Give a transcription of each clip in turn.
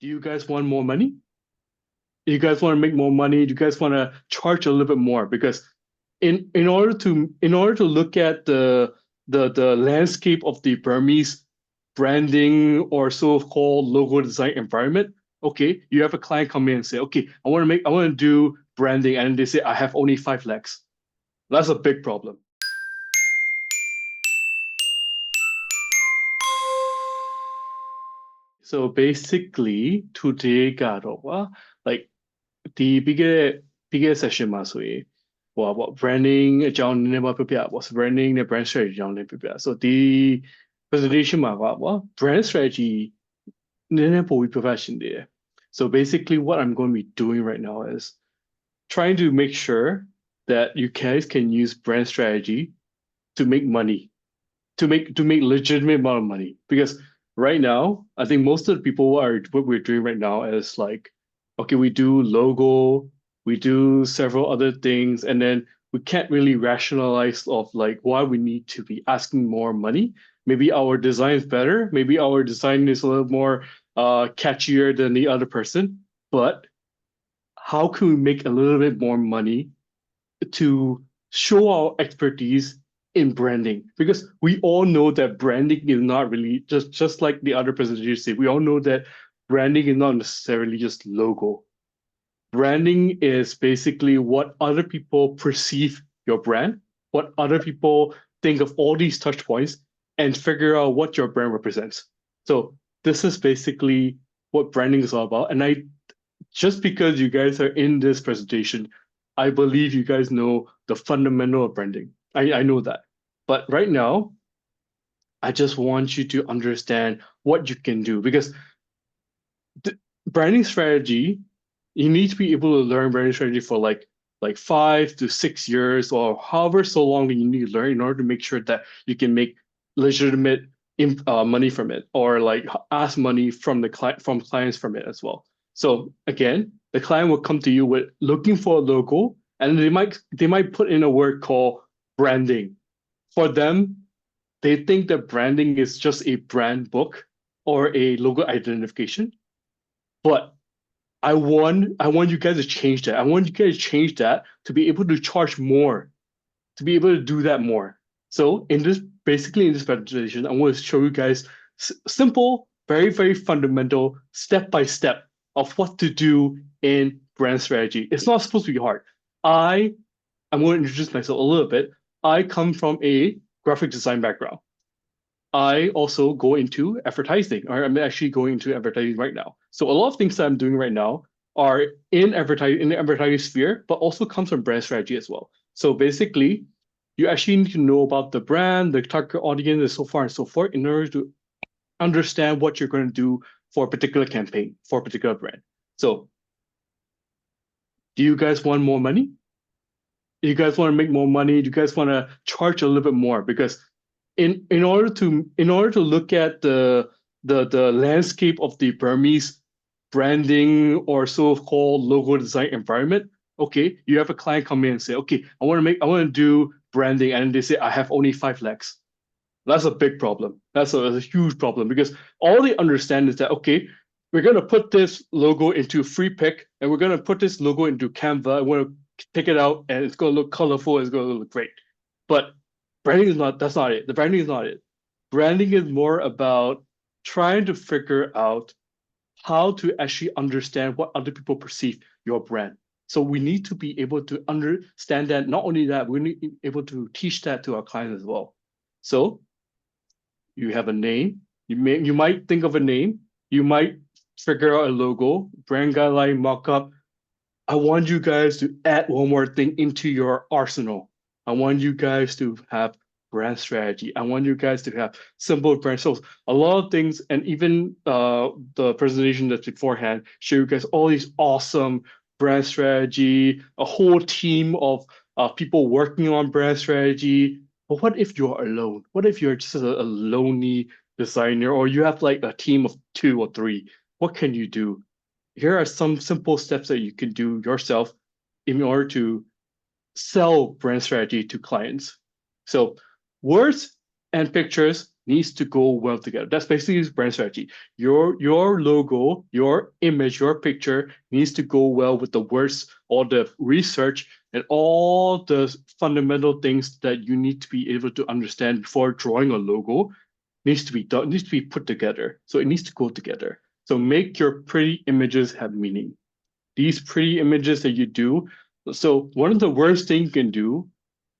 Do you guys want more money? Do you guys want to make more money? Do you guys want to charge a little bit more? Because in order to look at the landscape of the Burmese branding or so-called logo design environment, okay, you have a client come in and say, okay, I want to do branding, and they say I have only 5 lakhs. That's a big problem. So basically, today ကတော့ like ဒီပြီးခဲ့တဲ့ session မှာဆိုရင် branding အကြောင်းနည်းနည်းပါးပြောပြပေါ့ branding နဲ့ brand strategy အကြောင်းနည်းပြောပြ so ဒီ presentation မှာက brand strategy နည်းနည်းပိုပြီးပြောပြချင်သေးတယ် so basically what I'm going to be doing right now is trying to make sure that you guys can use brand strategy to make money, to make legitimate amount of money. Because right now, I think most of the people are what we're doing right now is like, okay, we do logo, we do several other things, and then we can't really rationalize of like why we need to be asking more money. Maybe our design is better, maybe our design is a little more catchier than the other person, but how can we make a little bit more money to show our expertise in branding? Because we all know that branding is not really just like the other presentations say, we all know that branding is not necessarily just logo. Branding is basically what other people perceive your brand, what other people think of all these touch points, and figure out what your brand represents. So this is basically what branding is all about. And just because you guys are in this presentation, I believe you guys know the fundamental of branding. I know that. But right now, I just want you to understand what you can do, because the branding strategy, you need to be able to learn branding strategy for like 5 to 6 years or however so long that you need to learn in order to make sure that you can make legitimate money from it, or like ask money from clients from it as well. So again, the client will come to you with looking for a logo, and they might put in a word called branding. For them, they think that branding is just a brand book or a logo identification. But I want you guys to change that. I want you guys to change that to be able to charge more, to be able to do that more. So in this presentation, I'm going to show you guys simple, very, very fundamental, step by step of what to do in brand strategy. It's not supposed to be hard. I'm going to introduce myself a little bit. I come from a graphic design background. I also go into advertising, or I'm actually going into advertising right now. So a lot of things that I'm doing right now are in the advertising sphere, but also comes from brand strategy as well. So basically, you actually need to know about the brand, the target audience, and so far and so forth, in order to understand what you're going to do for a particular campaign, for a particular brand. So, do you guys want more money? Do you guys want to make more money? Do you guys want to charge a little bit more? Because in order to look at the landscape of the Burmese branding or so-called logo design environment, okay, you have a client come in and say, okay, I want to do branding, and they say I have only 5 lakhs. That's a big problem. That's a huge problem, because all they understand is that, okay, we're going to put this logo into free pick, and we're going to put this logo into Canva, and we're going to pick it out, and it's going to look colorful, it's going to look great. But branding is not, that's not it. The branding is not it. Branding is more about trying to figure out how to actually understand what other people perceive your brand. So we need to be able to understand that. Not only that, we need to be able to teach that to our clients as well. So you have a name. You might think of a name. You might figure out a logo, brand guideline, mock-up. I want you guys to add one more thing into your arsenal. I want you guys to have brand strategy. I want you guys to have simple brand. So a lot of things, and even the presentation that's beforehand, show you guys all these awesome brand strategy, a whole team of people working on brand strategy. But what if you're alone? What if you're just a lonely designer, or you have like a team of 2 or 3? What can you do? Here are some simple steps that you can do yourself in order to sell brand strategy to clients. So words and pictures needs to go well together. That's basically brand strategy. Your logo, your image, your picture needs to go well with the words, all the research, and all the fundamental things that you need to be able to understand before drawing a logo needs to be done, needs to be put together. So it needs to go together. So make your pretty images have meaning. These pretty images that you do. So one of the worst things you can do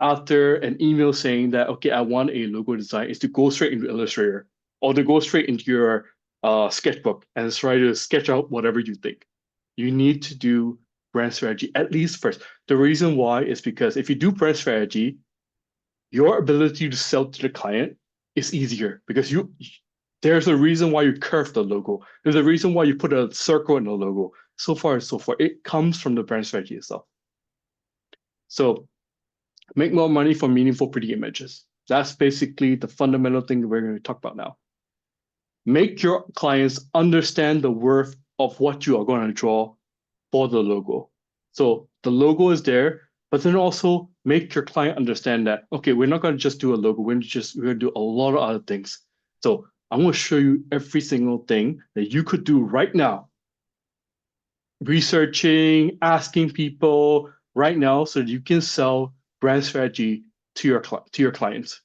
after an email saying that, okay, I want a logo design is to go straight into Illustrator or to go straight into your sketchbook and try to sketch out whatever you think. You need to do brand strategy at least first. The reason why is because if you do brand strategy, your ability to sell to the client is easier because there's a reason why you curve the logo. There's a reason why you put a circle in the logo. So far and so forth. It comes from the brand strategy itself. So make more money from meaningful, pretty images. That's basically the fundamental thing that we're going to talk about now. Make your clients understand the worth of what you are going to draw for the logo. So the logo is there, but then also make your client understand that, okay, we're not going to just do a logo, we're going to do a lot of other things. So I'm going to show you every single thing that you could do right now, researching, asking people right now so that you can sell brand strategy to your clients.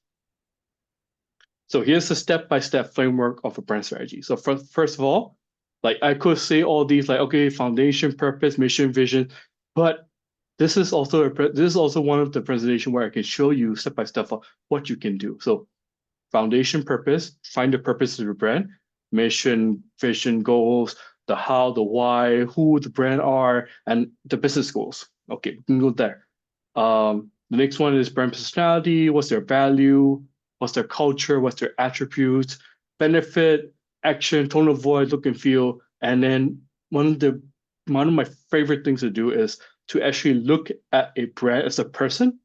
So here's the step-by-step framework of a brand strategy. So first of all, like I could say all these like, okay, foundation, purpose, mission, vision, but this is also one of the presentation where I can show you step-by-step of what you can do. So foundation, purpose, find the purpose of your brand, mission, vision, goals, the how, the why, who the brand are, and the business goals. Okay, we can go there. The next one is brand personality. What's their value? What's their culture? What's their attributes? Benefit, action, tone of voice, look and feel. And then one of my favorite things to do is to actually look at a brand as a person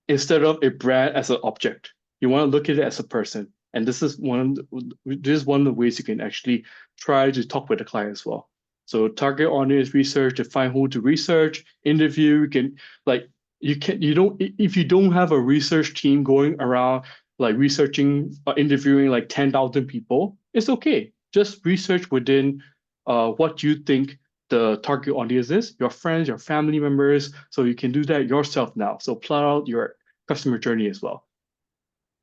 instead of a brand as an object. You want to look at it as a person. And this is one of the ways you can actually try to talk with the client as well. So target audience research, define who to research, interview. If you don't have a research team going around like researching interviewing like 10,000 people, it's okay. Just research within what you think the target audience is, your friends, your family members. So you can do that yourself now. So plot out your customer journey as well.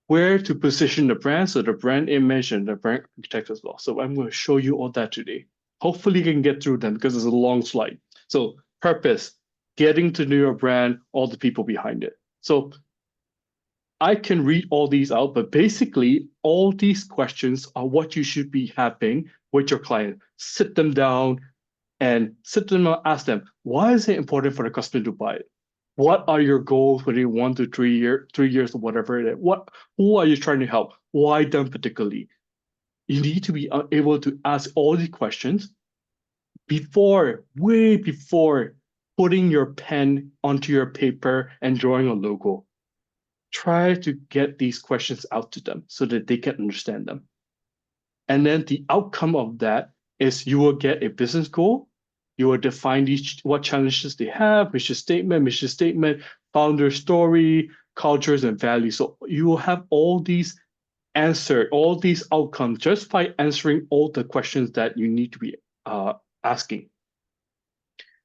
Where to position the brand, so the brand image and the brand architect as well. So I'm going to show you all that today. Hopefully you can get through them because it's a long slide. So purpose, getting to know your brand, all the people behind it. So I can read all these out, but basically all these questions are what you should be having with your client. Sit them down and ask them, why is it important for the customer to buy it? What are your goals within 1 to 3 years or whatever it is? Who are you trying to help? Why them particularly? You need to be able to ask all these questions way before putting your pen onto your paper and drawing a logo. Try to get these questions out to them so that they can understand them. And then the outcome of that is you will get a business goal. You will define what challenges they have, mission statement, founder story, cultures, and values. So you will have all these answered, all these outcomes just by answering all the questions that you need to be asking.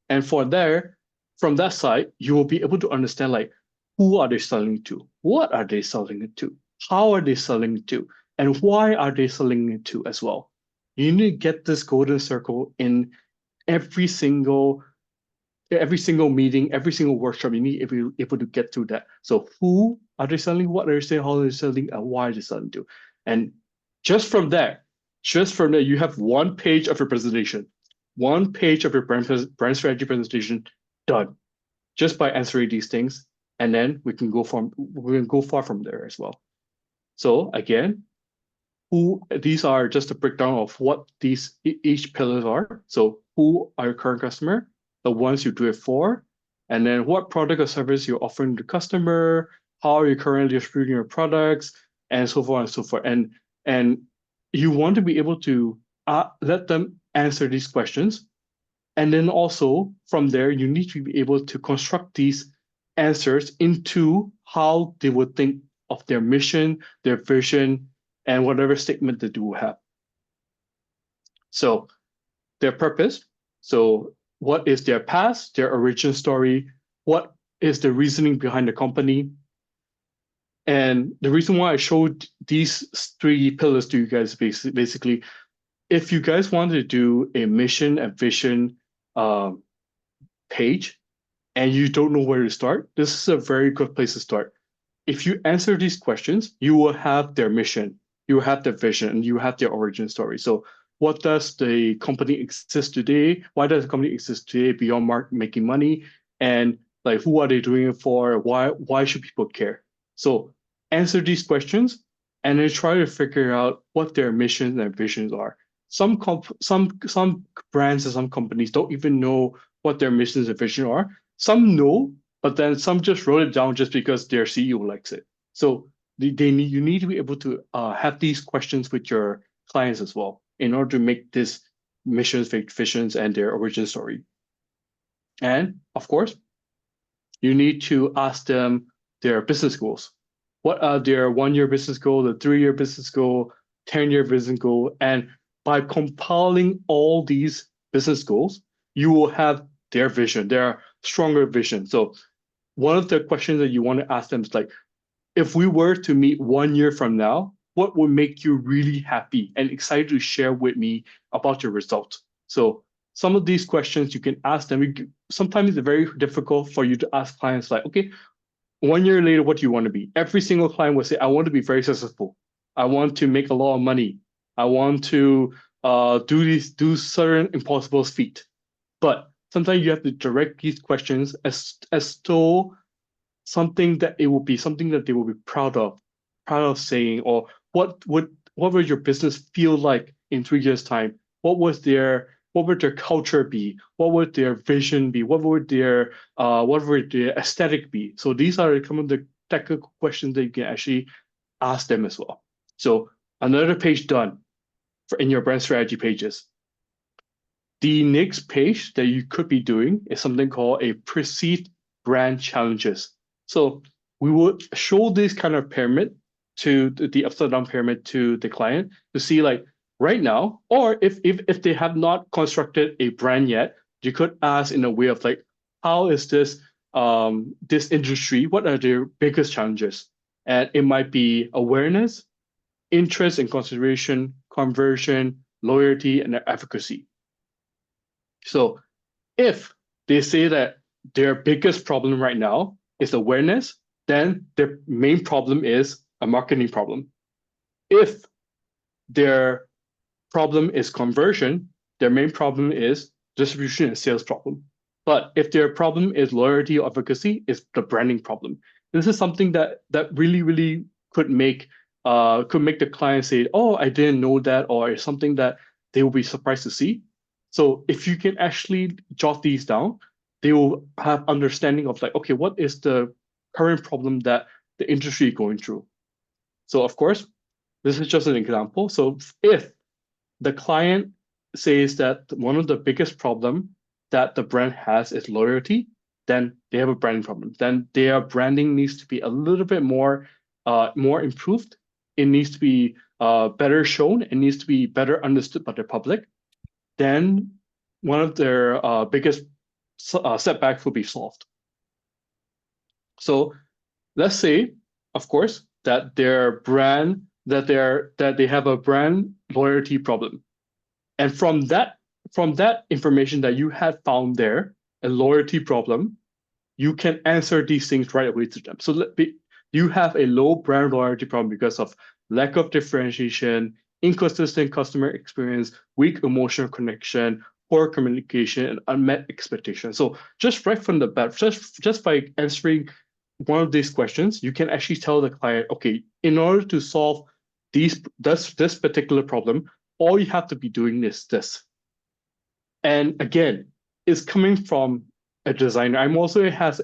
And from that side, you will be able to understand like who are they selling to, what are they selling it to, how are they selling it to, and why are they selling it to as well. You need to get this golden circle in every single meeting, every single workshop. You need to be able to get through that. So who are they selling, what are they selling, how are they selling, and why are they selling to? And just from there, you have 1 page of your presentation, 1 page of your brand strategy presentation done, just by answering these things. And then we can go far from there as well. So again, these are just a breakdown of what each pillars are. So who are your current customer, the ones you do it for, and then what product or service you're offering to the customer, how are you currently distributing your products, and so forth and so forth. And you want to be able to let them answer these questions. And then also from there, you need to be able to construct these answers into how they would think of their mission, their vision, and whatever statement they do have. So their purpose. So what is their past, their origin story? What is the reasoning behind the company? And the reason why I showed these three pillars to you guys basically, if you guys want to do a mission and vision page and you don't know where to start, this is a very good place to start. If you answer these questions, you will have their mission, you will have their vision, and you have their origin story. So what does the company exist today? Why does the company exist today beyond making money? And like, who are they doing it for? Why should people care? So answer these questions and then try to figure out what their missions and visions are. Some brands and some companies don't even know what their missions and vision are. Some know, but then some just wrote it down just because their CEO likes it. So you need to be able to have these questions with your clients as well in order to make this missions, visions, and their origin story. And of course, you need to ask them their business goals. What are their 1-year business goal, the 3-year business goal, 10-year business goal? And by compiling all these business goals, you will have their vision, their stronger vision. So one of the questions that you want to ask them is like, if we were to meet 1 year from now, what would make you really happy and excited to share with me about your results? So some of these questions you can ask them. Sometimes it's very difficult for you to ask clients like, okay, 1 year later, what do you want to be? Every single client will say, I want to be very successful. I want to make a lot of money. I want to do certain impossible feat. But sometimes you have to direct these questions as though something that it will be something that they will be proud of saying, or what would your business feel like in 3 years' time? What would their culture be? What would their vision be? What would their aesthetic be? So these are some of the technical questions that you can actually ask them as well. So another page done in your brand strategy pages. The next page that you could be doing is something called a perceived brand challenges. So we would show this kind of pyramid to the upside down pyramid to the client to see like right now, or if they have not constructed a brand yet, you could ask in a way of like, how is this this industry? What are their biggest challenges? And it might be awareness, interest and consideration, conversion, loyalty, and efficacy. So if they say that their biggest problem right now is awareness, then their main problem is a marketing problem. If their problem is conversion, their main problem is distribution and sales problem. But if their problem is loyalty or efficacy, it's the branding problem. This is something that really, really could make the client say, oh, I didn't know that, or it's something that they will be surprised to see. So if you can actually jot these down, they will have understanding of like, okay, what is the current problem that the industry is going through? So of course, this is just an example. So if the client says that one of the biggest problem that the brand has is loyalty, then they have a branding problem. Then their branding needs to be a little bit more improved. It needs to be better shown. It needs to be better understood by the public. Then one of their biggest setbacks will be solved. So let's say, of course, that their brand that they have a brand loyalty problem, and from that information that you had found there, a loyalty problem, you can answer these things right away to them. So you have a low brand loyalty problem because of lack of differentiation, inconsistent customer experience, weak emotional connection, poor communication, and unmet expectations. So just right from the bat, just by answering one of these questions, you can actually tell the client, okay, in order to solve this particular problem, all you have to be doing is this. And again, it's coming from a designer. I also have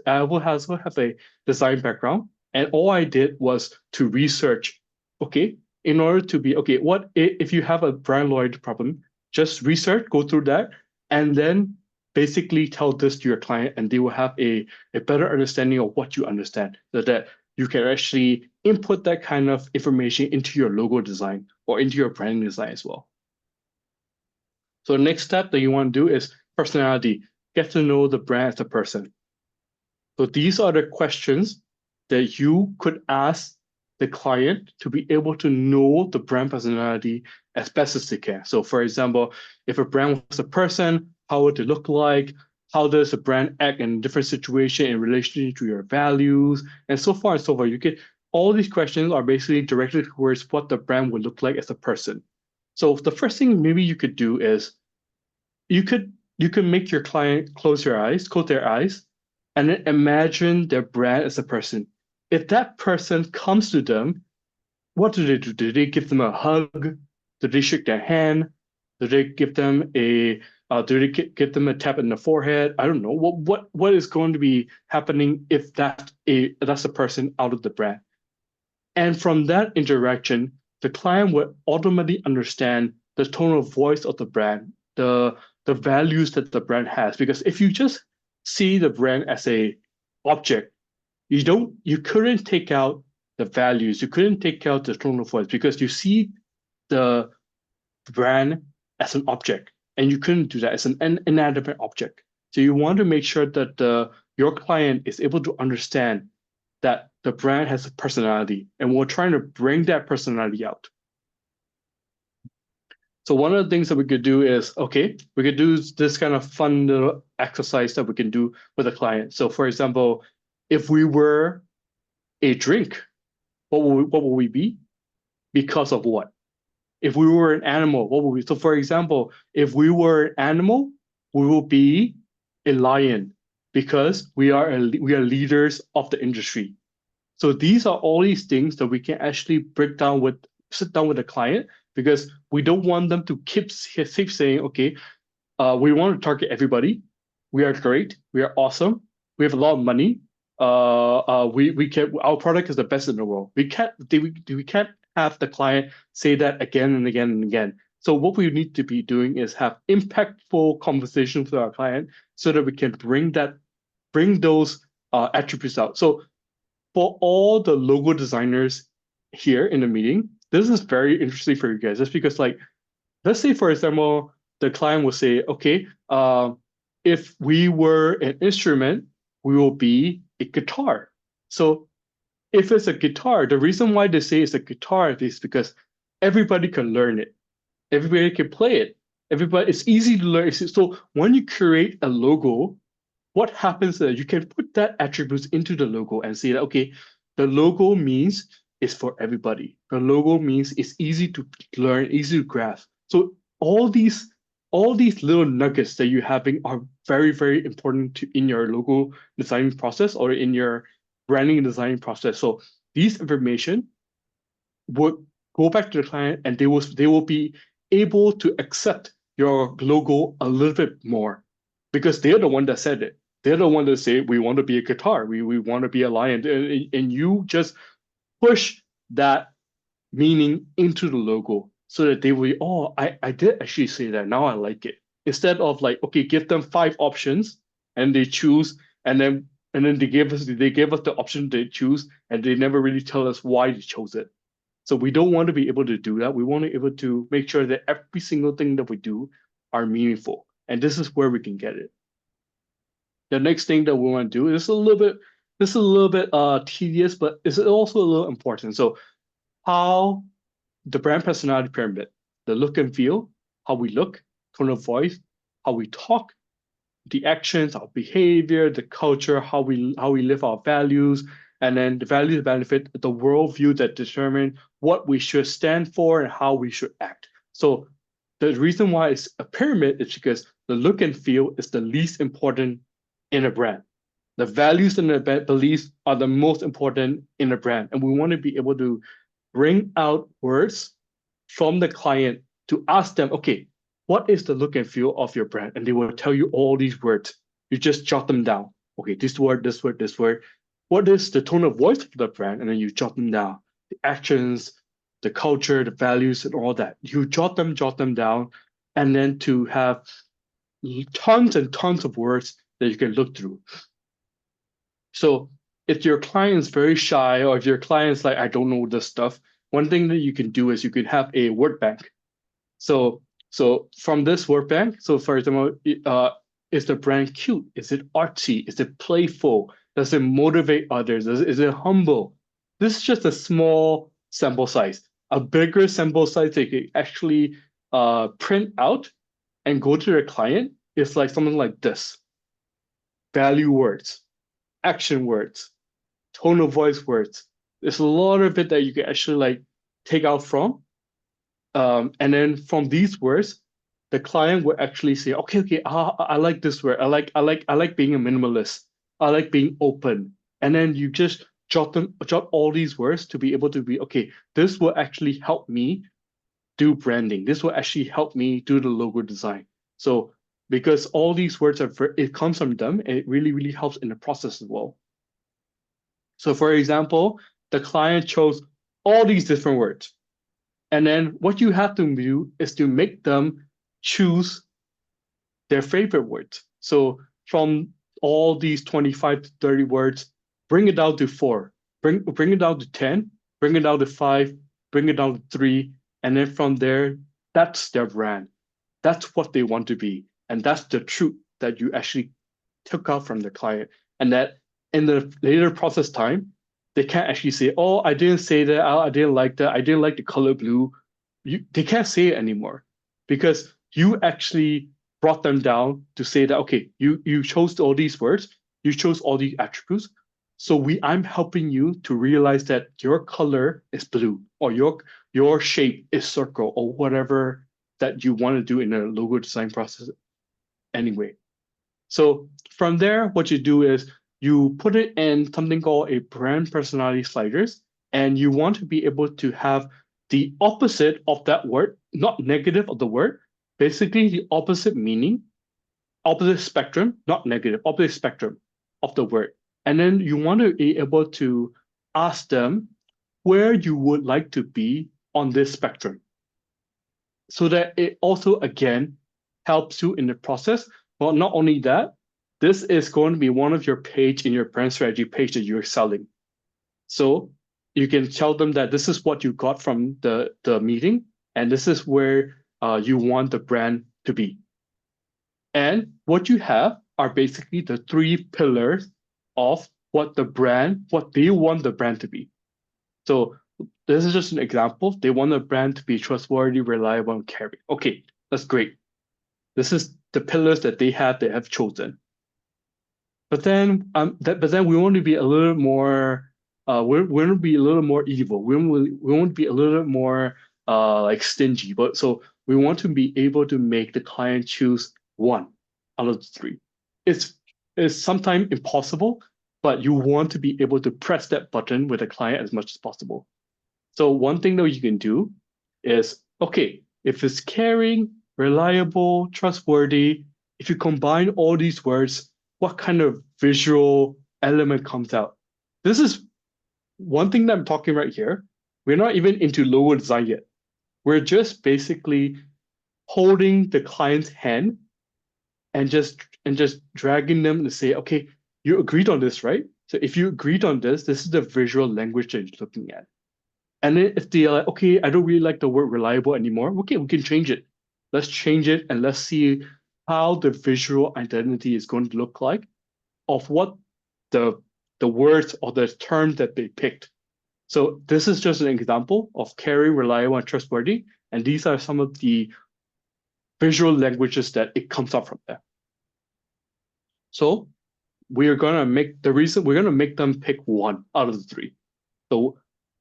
a design background, and all I did was to research. Okay, in order to be okay, what if you have a brand loyalty problem? Just research, go through that, and then basically tell this to your client, and they will have a better understanding of what you understand, so that you can actually input that kind of information into your logo design or into your branding design as well. So the next step that you want to do is personality. Get to know the brand as a person. So these are the questions that you could ask the client to be able to know the brand personality as best as they can. So for example, if a brand was a person, how would it look like? How does a brand act in different situation in relation to your values? And so far and so forth. You get all these questions are basically directly towards what the brand would look like as a person. So the first thing maybe you could do is you could make your client close their eyes, and then imagine their brand as a person. If that person comes to them, what do they do? Do they give them a hug? Do they shake their hand? Do they give them a do they give them a tap in the forehead? I don't know. What is going to be happening if that's a person out of the brand? And from that interaction, the client will automatically understand the tone of voice of the brand, the values that the brand has. Because if you just see the brand as a object, you couldn't take out the values, you couldn't take out the tone of voice because you see the brand as an object, and you couldn't do that as an inanimate object. So you want to make sure that your client is able to understand that the brand has a personality, and we're trying to bring that personality out. So one of the things that we could do is, okay, we could do this kind of fun little exercise that we can do with a client. So for example, if we were a drink, what will we be? Because of what? If we were an animal, what would we? So for example, if we were an animal, we will be a lion because we are leaders of the industry. So these are all these things that we can actually sit down with the client, because we don't want them to keep saying, okay, we want to target everybody. We are great. We are awesome. We have a lot of money. We can, our product is the best in the world. We can't have the client say that again and again and again. So what we need to be doing is have impactful conversations with our client so that we can bring those attributes out. So for all the logo designers here in the meeting, this is very interesting for you guys. Just because, like, let's say for example, the client will say, okay, if we were an instrument, we will be a guitar. So if it's a guitar, the reason why they say it's a guitar is because everybody can learn it. Everybody can play it. It's easy to learn. So when you create a logo, what happens is you can put that attributes into the logo and say that, okay, the logo means it's for everybody. The logo means it's easy to learn, easy to grasp. So all these little nuggets that you're having are very, very important in your logo designing process or in your branding and designing process. So these information would go back to the client, and they will be able to accept your logo a little bit more, because they're the one that said it. They're the one that say we want to be a guitar, we want to be a lion, and you just push that meaning into the logo so that they will, oh, I did actually say that. Now I like it. Instead of like, okay, give them 5 options and they choose, and then they gave us the option they choose, and they never really tell us why they chose it. So we don't want to be able to do that. We want to be able to make sure that every single thing that we do are meaningful. And this is where we can get it. The next thing that we want to do is a little bit tedious, but it's also a little important. So how the brand personality pyramid, the look and feel, how we look, tone of voice, how we talk, the actions, our behavior, the culture, how we live our values, and then the value, the benefit, the worldview that determine what we should stand for and how we should act. So the reason why it's a pyramid is because the look and feel is the least important in a brand. The values and the beliefs are the most important in a brand, and we want to be able to bring out words from the client to ask them, okay, what is the look and feel of your brand? And they will tell you all these words. You just jot them down. Okay, this word, this word, this word. What is the tone of voice of the brand? And then you jot them down. The actions, the culture, the values, and all that. You jot them down, and then to have tons and tons of words that you can look through. So if your client is very shy or if your client's like, I don't know this stuff, one thing that you can do is you can have a word bank. So so from this word bank, so for example, is the brand cute? Is it artsy? Is it playful? Does it motivate others? Is it humble? This is just a small sample size. A bigger sample size they can actually print out and go to their client is like something like this: value words, action words, tone of voice words. There's a lot of it that you can actually like take out from. And then from these words, the client will actually say, okay, okay, I like this word. I like being a minimalist. I like being open. And then you just jot all these words to be able to be, okay, this will actually help me do branding. This will actually help me do the logo design. So because all these words it comes from them, and it really, really helps in the process as well. So for example, the client chose all these different words. And then what you have to do is to make them choose their favorite words. So from all these 25 to 30 words, bring it down to four, bring it down to 10, bring it down to five, bring it down to three. And then from there, that's their brand. That's what they want to be. And that's the truth that you actually took out from the client. And that in the later process time, they can't actually say, oh, I didn't say that, I didn't like that, I didn't like the color blue. They can't say it anymore because you actually brought them down to say that, okay, you chose all these words, you chose all these attributes. So I'm helping you to realize that your color is blue or your shape is circle or whatever that you want to do in a logo design process anyway. So from there, what you do is you put it in something called a brand personality sliders, and you want to be able to have the opposite of that word, not negative of the word, basically the opposite meaning, opposite spectrum, not negative, opposite spectrum of the word. And then you want to be able to ask them where you would like to be on this spectrum so that it also, again, helps you in the process. Well, not only that, this is going to be one of your page in your brand strategy page that you're selling. So you can tell them that this is what you got from the meeting, and this is where you want the brand to be. And what you have are basically the three pillars of what they want the brand to be. So this is just an example. They want the brand to be trustworthy, reliable, and caring. Okay, that's great. This is the pillars that they have chosen. But then, we want to be a little more. We want to be a little more evil. We want to be a little more like stingy. But so we want to be able to make the client choose one out of the three. It's it's sometimes impossible, but you want to be able to press that button with the client as much as possible. So one thing that you can do is, okay, if it's caring, reliable, trustworthy, if you combine all these words, what kind of visual element comes out? This is one thing that I'm talking right here. We're not even into logo design yet. We're just basically holding the client's hand and just dragging them to say, okay, you agreed on this, right? So if you agreed on this is the visual language that you're looking at. And then if they're like, okay, I don't really like the word reliable anymore, okay, we can change it. Let's change it and let's see how the visual identity is going to look like of what the words or the terms that they picked. So this is just an example of caring, reliable, and trustworthy. And these are some of the visual languages that it comes up from there. So we're gonna make them pick one out of the three. So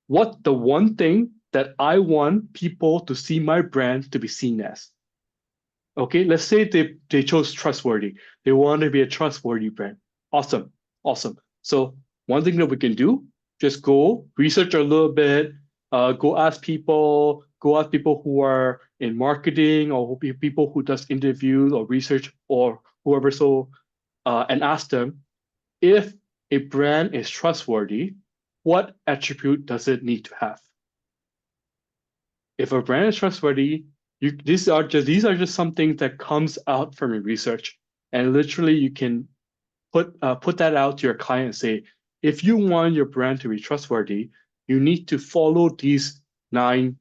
what the one thing that I want people to see my brand to be seen as? Okay, let's say they chose trustworthy. They want to be a trustworthy brand. Awesome, awesome. So one thing that we can do, just go research a little bit, go ask people, who are in marketing or people who does interviews or research or whoever. So and ask them if a brand is trustworthy, what attribute does it need to have? If a brand is trustworthy, these are just some things that comes out from your research, and literally you can put that out to your client and say, if you want your brand to be trustworthy, you need to follow these nine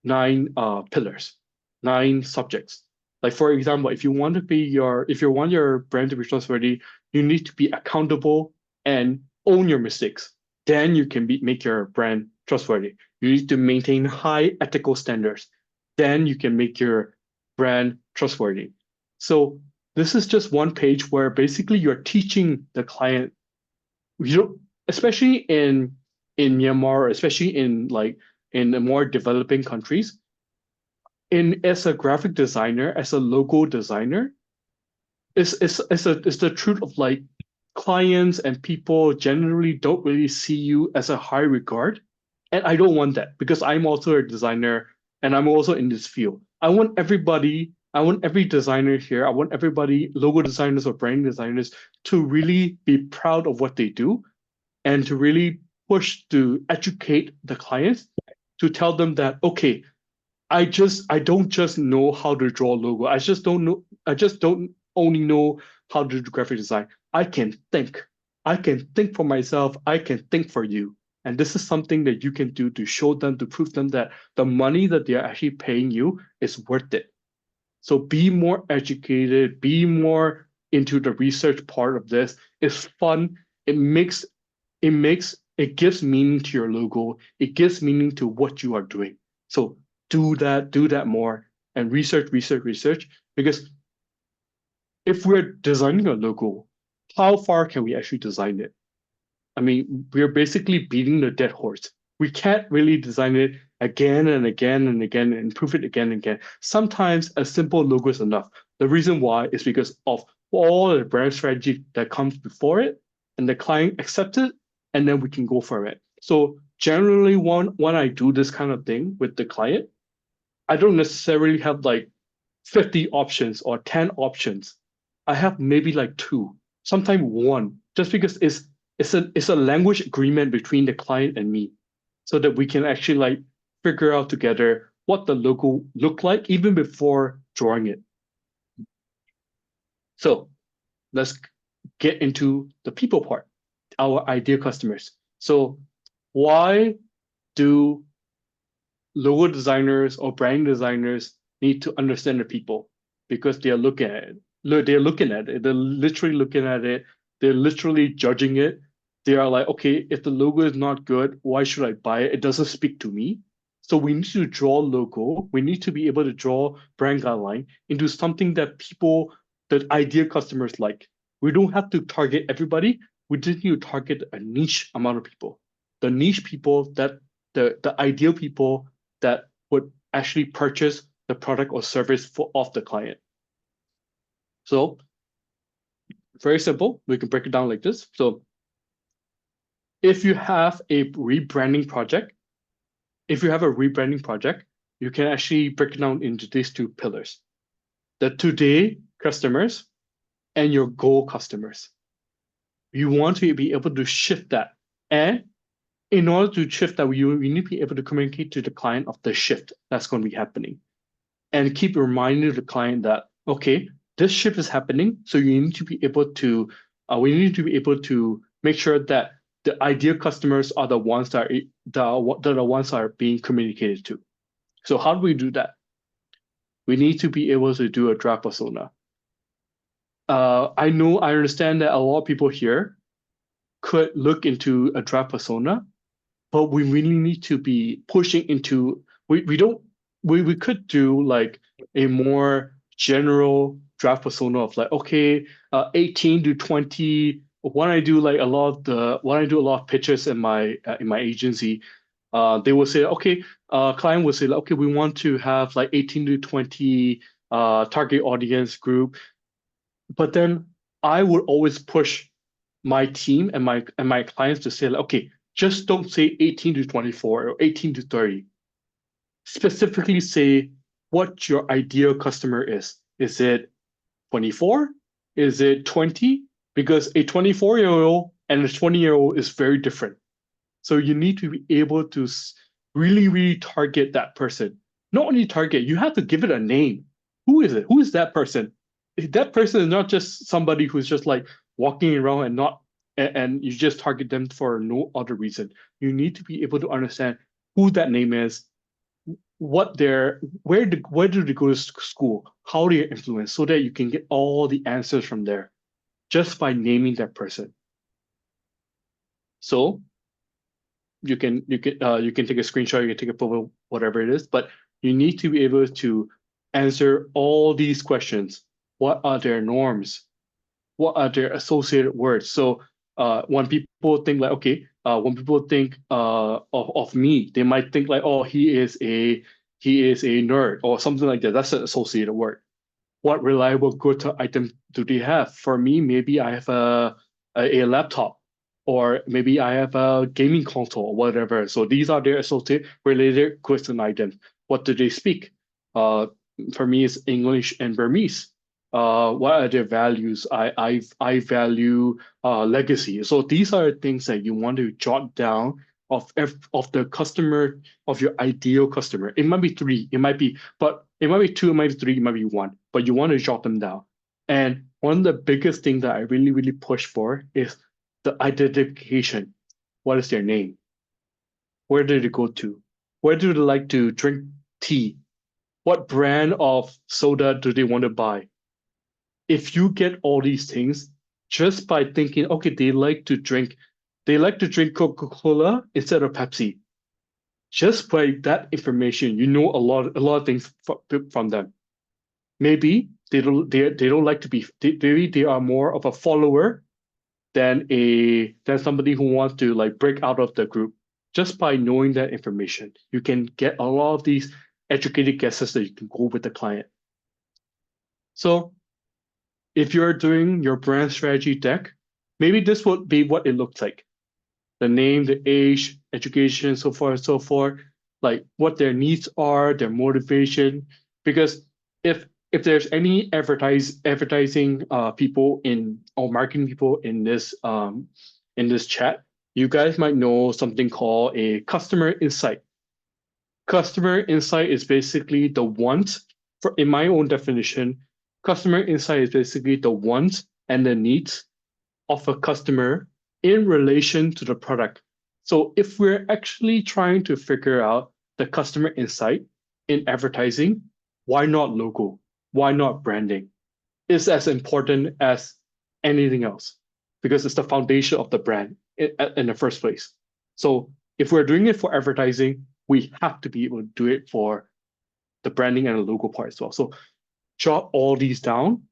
pillars, nine subjects. Like for example, if you want your brand to be trustworthy, you need to be accountable and own your mistakes. Then you can make your brand trustworthy. You need to maintain high ethical standards. Then you can make your brand trustworthy. So this is just one page where basically you're teaching the client, especially in Myanmar, especially in the more developing countries, as a graphic designer, as a logo designer, it's the truth of like clients and people generally don't really see you as a high regard. And I don't want that because I'm also a designer and I'm also in this field. I want every designer here, I want everybody, logo designers or brand designers, to really be proud of what they do and to really push to educate the clients to tell them that, okay, I don't just know how to draw a logo. I just don't only know how to do graphic design. I can think. I can think for myself. I can think for you. And this is something that you can do to show them, to prove them that the money that they're actually paying you is worth it. So be more educated, be more into the research part of this. It's fun. It gives meaning to your logo. It gives meaning to what you are doing. So do that more and research. Because if we're designing a logo, how far can we actually design it? I mean, we're basically beating the dead horse. We can't really design it again and again and again and improve it again and again. Sometimes a simple logo is enough. The reason why is because of all the brand strategy that comes before it, and the client accepts it, and then we can go for it. So generally, when I do this kind of thing with the client, I don't necessarily have like 50 options or 10 options. I have maybe like two, sometimes one, just because it's a language agreement between the client and me, so that we can actually like figure out together what the logo look like even before drawing it. So let's get into the people part, our ideal customers. So why do logo designers or brand designers need to understand the people? Because they are looking at it. They're looking at it. They're literally looking at it. They're literally judging it. They are like, okay, if the logo is not good, why should I buy it? It doesn't speak to me. So we need to draw logo. We need to be able to draw brand guideline into something that that ideal customers like. We don't have to target everybody. We just need to target a niche amount of people. The niche people that the ideal people that would actually purchase the product or service of the client. So very simple. We can break it down like this. So if you have a rebranding project, you can actually break it down into these two pillars: the today customers and your goal customers. You want to be able to shift that. And in order to shift that, you need to be able to communicate to the client of the shift that's going to be happening. And keep reminding the client that, okay, this shift is happening. So you need to be able to, we need to be able to make sure that the ideal customers are the ones that are being communicated to. So how do we do that? We need to be able to do a draft persona. I understand that a lot of people here could look into a draft persona, but we really need to be pushing into, we could do like a more general draft persona of like, okay, 18 to 20. When I do a lot of pitches in my agency, they will say, okay, client will say, like, okay, we want to have like 18 to 20 target audience group. But then I would always push my team and my clients to say, like, okay, just don't say 18 to 24 or 18 to 30. Specifically say what your ideal customer is. Is it 24? Is it 20? Because a 24-year-old and a 20-year-old is very different. So you need to be able to really, really target that person. Not only target, you have to give it a name. Who is it? Who is that person? That person is not just somebody who's just like walking around and not and you just target them for no other reason. You need to be able to understand who that name is, what they're where do they go to school, how they influence, so that you can get all the answers from there just by naming that person. So you can take a screenshot, you can take a photo, whatever it is, but you need to be able to answer all these questions. What are their norms? What are their associated words? So when people think like, okay, when people think of me, they might think like, oh, he is a nerd or something like that. That's an associated word. What reliable go-to item do they have? For me, maybe I have a laptop, or maybe I have a gaming console or whatever. So these are their associated related question items. What do they speak? Uh, for me, it's English and Burmese. What are their values? I value legacy. So these are things that you want to jot down of the customer, of your ideal customer. It might be three, it might be two, it might be three, it might be one, but you want to jot them down. And one of the biggest things that I really, really push for is the identification. What is their name? Where do they go to? Where do they like to drink tea? What brand of soda do they want to buy? If you get all these things just by thinking, okay, they like to drink Coca-Cola instead of Pepsi. Just by that information, you know a lot of things from them. Maybe they don't like to be maybe they are more of a follower than somebody who wants to like break out of the group. Just by knowing that information, you can get a lot of these educated guesses that you can go with the client. So if you're doing your brand strategy deck, maybe this would be what it looks like. The name, the age, education, so far and so forth, like what their needs are, their motivation. Because if there's any advertising people in or marketing people in this chat, you guys might know something called a customer insight. Customer insight is basically the want, for in my own definition, customer insight is basically the wants and the needs of a customer in relation to the product. So if we're actually trying to figure out the customer insight in advertising, why not logo? Why not branding? It's as important as anything else because it's the foundation of the brand in the first place. So if we're doing it for advertising, we have to be able to do it for the branding and the logo part as well. So jot all these down,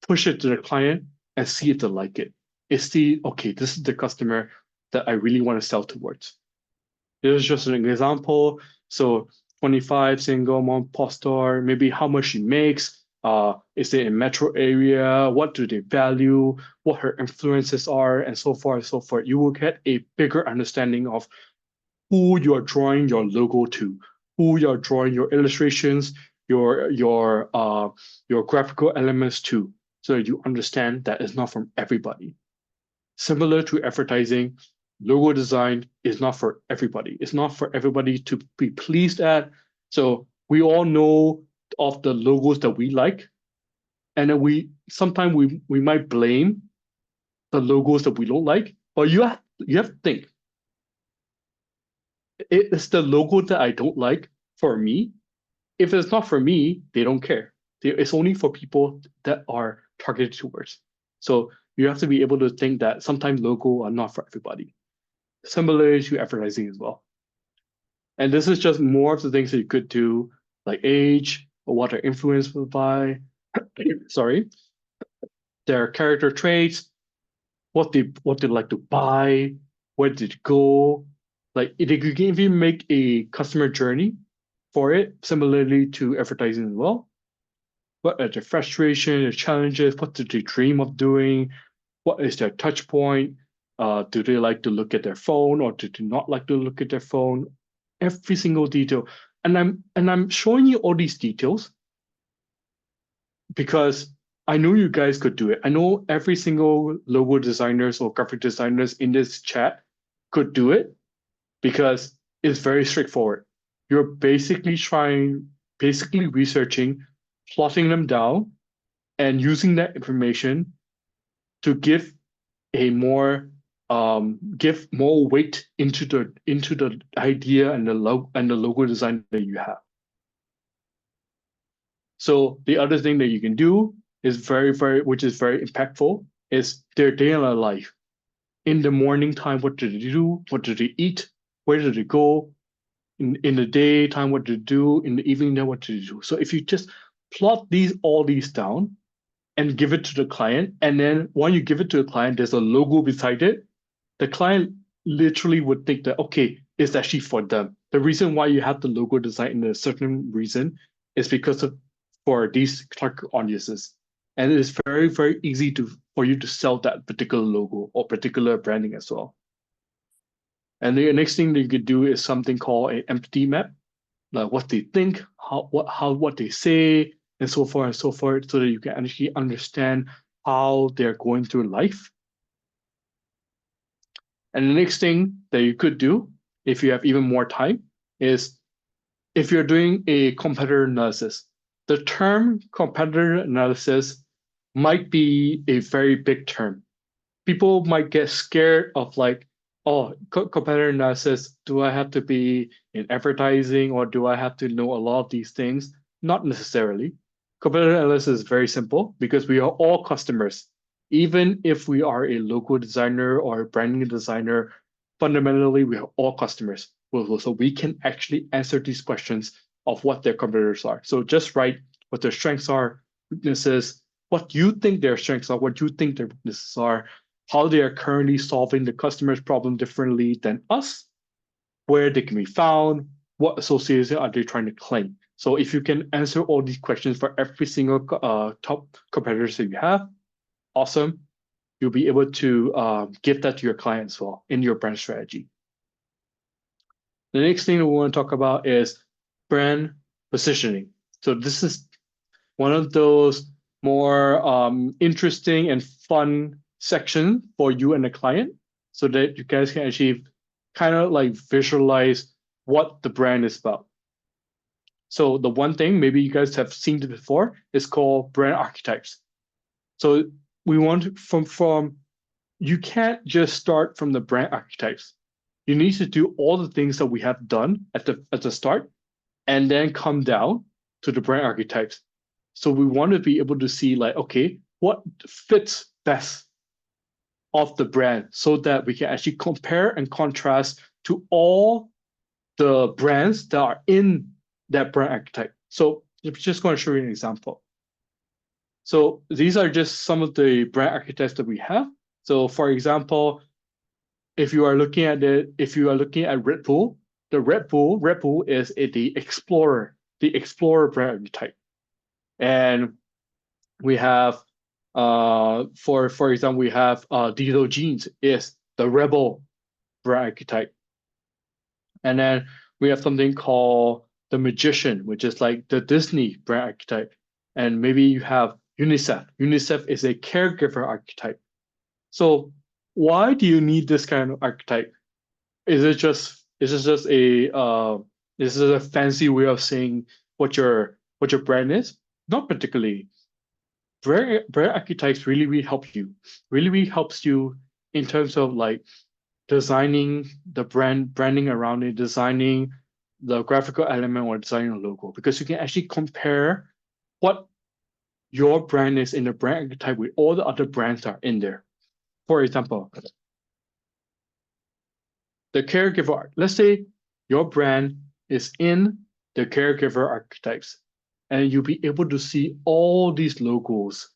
push it to the client, and see if they like it. Is the okay, this is the customer that I really want to sell towards. This is just an example. So 25, single, mom, pop store, maybe how much she makes, is it in metro area, what do they value, what her influences are, and so forth and so forth. You will get a bigger understanding of who you're drawing your logo to, who you're drawing your illustrations, your graphical elements to, so that you understand that it's not from everybody. Similar to advertising, logo design is not for everybody. It's not for everybody to be pleased at. So we all know of the logos that we like, and then sometimes we might blame the logos that we don't like. But you have to think, it's the logo that I don't like for me. If it's not for me, they don't care. It's only for people that are targeted towards. So you have to be able to think that sometimes logo are not for everybody. Similar to advertising as well. And this is just more of the things that you could do, like age, or what they're influenced by, sorry, their character traits, what they like to buy, where did it go. Like they could even make a customer journey for it, similarly to advertising as well. What are their frustrations, their challenges, what do they dream of doing, what is their touch point, do they like to look at their phone or do they not like to look at their phone? Every single detail. And I'm showing you all these details because I know you guys could do it. I know every single logo designers or graphic designers in this chat could do it because it's very straightforward. You're basically researching, plotting them down, and using that information to give a more give more weight into the idea and the logo design that you have. So the other thing that you can do is which is very impactful, is their day in their life. In the morning time, what do they do? What do they eat? Where do they go? In the daytime, what do they do? In the evening, what do they do? So if you just plot all these down and give it to the client, and then when you give it to the client, there's a logo beside it, the client literally would think that, okay, it's actually for them. The reason why you have the logo design in a certain reason is because for these target audiences. And it is very, very easy for you to sell that particular logo or particular branding as well. And the next thing that you could do is something called an empathy map, like what they think, what they say, and so forth, so that you can actually understand how they're going through life. And the next thing that you could do, if you have even more time, is if you're doing a competitor analysis. The term competitor analysis might be a very big term. People might get scared of like, oh, competitor analysis, do I have to be in advertising or do I have to know a lot of these things? Not necessarily. Competitor analysis is very simple because we are all customers. Even if we are a logo designer or a branding designer, fundamentally, we are all customers. So we can actually answer these questions of what their competitors are. So just write what their strengths are, weaknesses, what you think their strengths are, what you think their weaknesses are, how they are currently solving the customer's problem differently than us, where they can be found, what association are they trying to claim. So if you can answer all these questions for every single top competitors that you have, awesome. You'll be able to give that to your client as well in your brand strategy. The next thing that we want to talk about is brand positioning. So this is one of those more interesting and fun section for you and the client so that you guys can actually kind of like visualize what the brand is about. So the one thing, maybe you guys have seen it before, is called brand archetypes. So we want from you can't just start from the brand archetypes. You need to do all the things that we have done at the start and then come down to the brand archetypes. So we want to be able to see like, okay, what fits best of the brand so that we can actually compare and contrast to all the brands that are in that brand archetype. So I'm just going to show you an example. So these are just some of the brand archetypes that we have. So for example, if you are looking at Red Bull, the Red Bull is the Explorer brand archetype. And we have for example, we have Diesel Jeans is the Rebel brand archetype. And then we have something called the Magician, which is like the Disney brand archetype. And maybe you have UNICEF. UNICEF is a caregiver archetype. So why do you need this kind of archetype? Is it just a fancy way of saying what your brand is? Not particularly. Brand archetypes really help you. Really helps you in terms of like designing the branding around it, designing the graphical element or designing a logo, because you can actually compare what your brand is in the brand archetype with all the other brands that are in there. For example, the caregiver. Let's say your brand is in the caregiver archetypes, and you'll be able to see all these logos,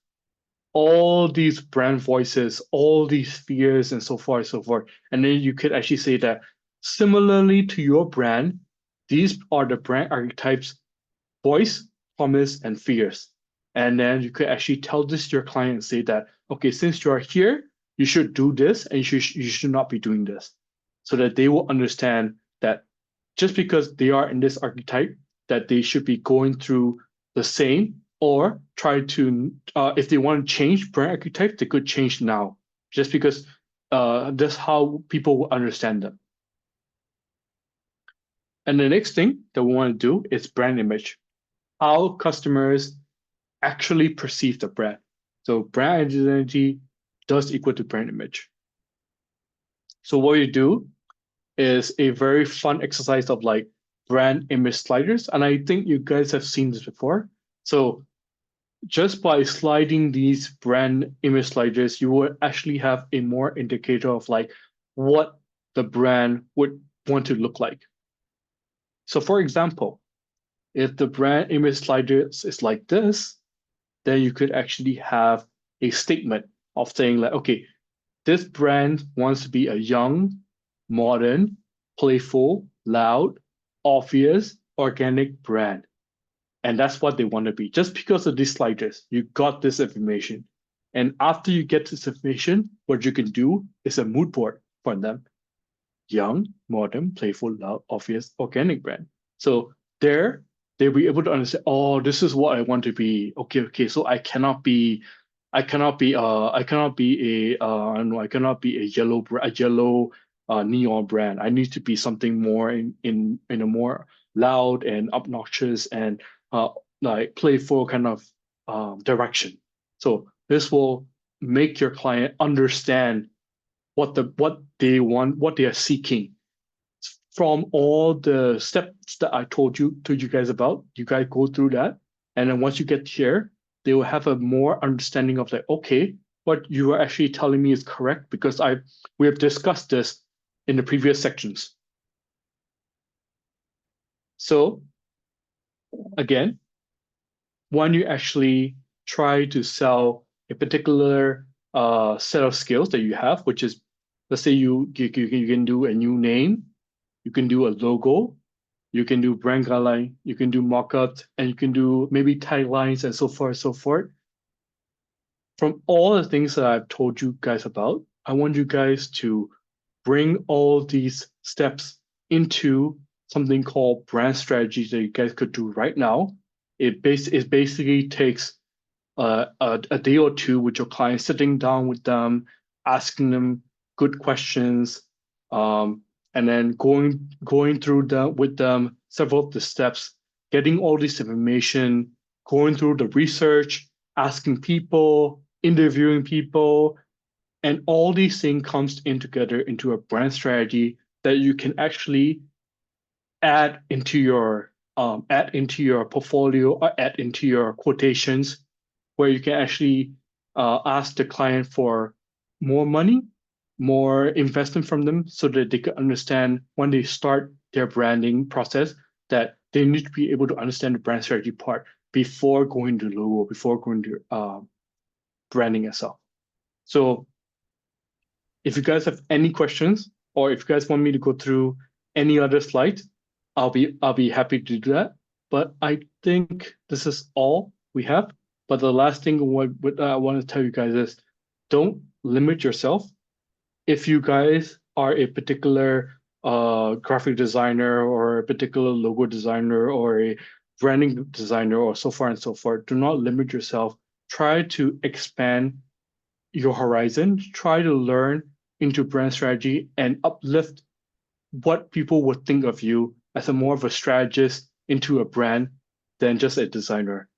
all these brand voices, all these fears, and so forth, so forth. And then you could actually say that similarly to your brand, these are the brand archetypes: voice, promise, and fears. And then you could actually tell this to your client and say that, okay, since you are here, you should do this, and you should not be doing this, so that they will understand that just because they are in this archetype, that they should be going through the same, or try to, if they want to change brand archetype, they could change now, just because that's how people will understand them. And the next thing that we want to do is brand image, how customers actually perceive the brand. So brand identity does equal to brand image. So what you do is a very fun exercise of like brand image sliders. And I think you guys have seen this before. So just by sliding these brand image sliders, you will actually have a more indicator of like what the brand would want to look like. So for example, if the brand image slider is like this, then you could actually have a statement of saying like, okay, this brand wants to be a young, modern, playful, loud, obvious, organic brand. And that's what they want to be. Just because of these sliders, you got this information. And after you get this information, what you can do is a mood board for them. Young, modern, playful, loud, obvious, organic brand. So there, they'll be able to understand, oh, this is what I want to be. Okay. So I cannot be I don't know, I cannot be a yellow neon brand. I need to be something more in a more loud and obnoxious and uh, like playful kind of direction. So this will make your client understand what they want, what they are seeking from all the steps that I told you guys about. You guys go through that, and then once you get here, they will have a more understanding of like, okay, what you are actually telling me is correct because we have discussed this in the previous sections. So again, when you actually try to sell a particular set of skills that you have, which is, let's say you can do a new name, you can do a logo, you can do brand guideline, you can do mock-ups, and you can do maybe taglines and so forth and so forth. From all the things that I've told you guys about, I want you guys to bring all these steps into something called brand strategy that you guys could do right now. It basically takes a day or two with your client, sitting down with them, asking them good questions, and then going through with them several of the steps, getting all this information, going through the research, asking people, interviewing people, and all these things comes in together into a brand strategy that you can actually add into your portfolio or add into your quotations, where you can actually ask the client for more money, more investment from them, so that they can understand when they start their branding process that they need to be able to understand the brand strategy part before going to logo, before going to branding itself. So if you guys have any questions, or if you guys want me to go through any other slides, I'll be happy to do that. But I think this is all we have. But the last thing what I want to tell you guys is, don't limit yourself. If you guys are a particular graphic designer or a particular logo designer or a branding designer or so far and so forth, do not limit yourself. Try to expand your horizon. Try to learn into brand strategy and uplift what people would think of you as a more of a strategist into a brand than just a designer.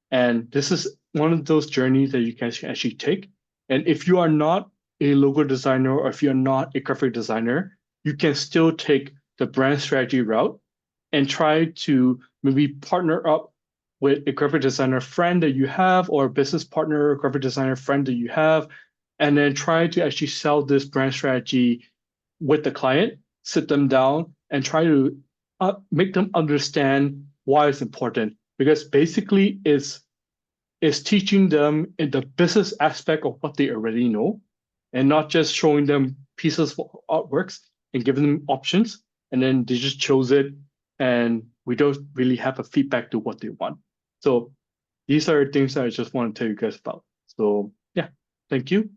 And this is one of those journeys that you can actually take. And if you are not a logo designer or if you're not a graphic designer, you can still take the brand strategy route and try to maybe partner up with a graphic designer friend that you have or a business partner or graphic designer friend that you have, and then try to actually sell this brand strategy with the client, sit them down and try to make them understand why it's important. Because basically it's teaching them in the business aspect of what they already know and not just showing them pieces of artworks and giving them options. And then they just chose it and we don't really have a feedback to what they want. So these are things that I just want to tell you guys about. So yeah, thank you.